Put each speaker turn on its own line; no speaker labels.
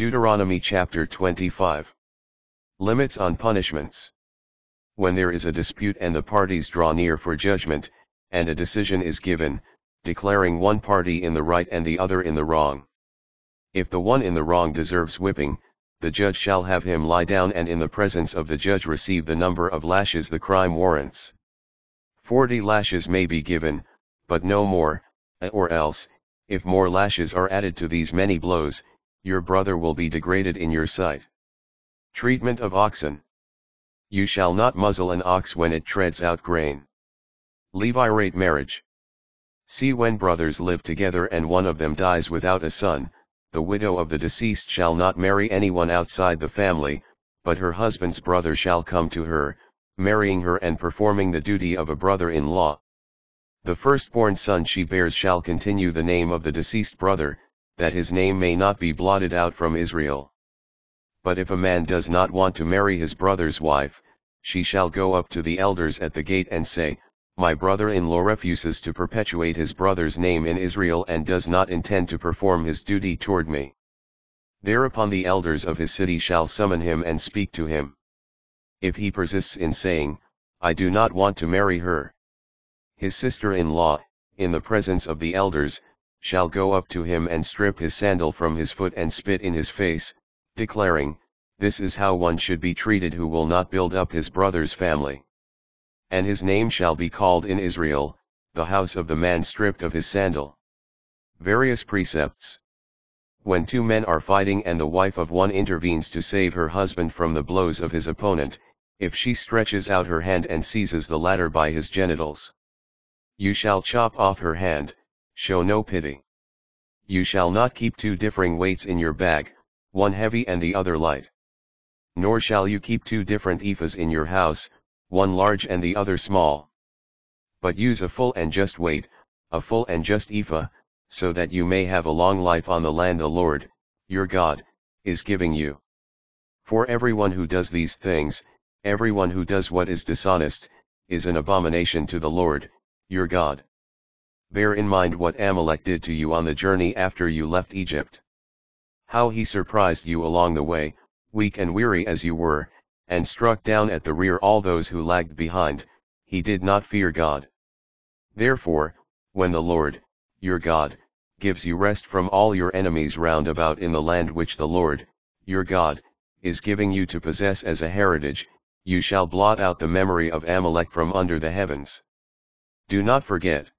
Deuteronomy chapter 25. Limits on punishments. When there is a dispute and the parties draw near for judgment, and a decision is given, declaring one party in the right and the other in the wrong. If the one in the wrong deserves whipping, the judge shall have him lie down and in the presence of the judge receive the number of lashes the crime warrants. 40 lashes may be given, but no more, or else, if more lashes are added to these many blows, your brother will be degraded in your sight. Treatment of oxen. You shall not muzzle an ox when it treads out grain. Levirate marriage. See, when brothers live together and one of them dies without a son, the widow of the deceased shall not marry anyone outside the family, but her husband's brother shall come to her, marrying her and performing the duty of a brother-in-law. The firstborn son she bears shall continue the name of the deceased brother, that his name may not be blotted out from Israel. But if a man does not want to marry his brother's wife, she shall go up to the elders at the gate and say, "My brother-in-law refuses to perpetuate his brother's name in Israel and does not intend to perform his duty toward me." Thereupon the elders of his city shall summon him and speak to him. If he persists in saying, "I do not want to marry her," his sister-in-law, in the presence of the elders, shall go up to him and strip his sandal from his foot and spit in his face, declaring, "This is how one should be treated who will not build up his brother's family." And his name shall be called in Israel, the house of the man stripped of his sandal. Various precepts. When two men are fighting and the wife of one intervenes to save her husband from the blows of his opponent, if she stretches out her hand and seizes the latter by his genitals, you shall chop off her hand, show no pity. You shall not keep two differing weights in your bag, one heavy and the other light. Nor shall you keep two different ephahs in your house, one large and the other small. But use a full and just weight, a full and just ephah, so that you may have a long life on the land the Lord, your God, is giving you. For everyone who does these things, everyone who does what is dishonest, is an abomination to the Lord, your God. Bear in mind what Amalek did to you on the journey after you left Egypt. How he surprised you along the way, weak and weary as you were, and struck down at the rear all those who lagged behind. He did not fear God. Therefore, when the Lord, your God, gives you rest from all your enemies round about in the land which the Lord, your God, is giving you to possess as a heritage, you shall blot out the memory of Amalek from under the heavens. Do not forget.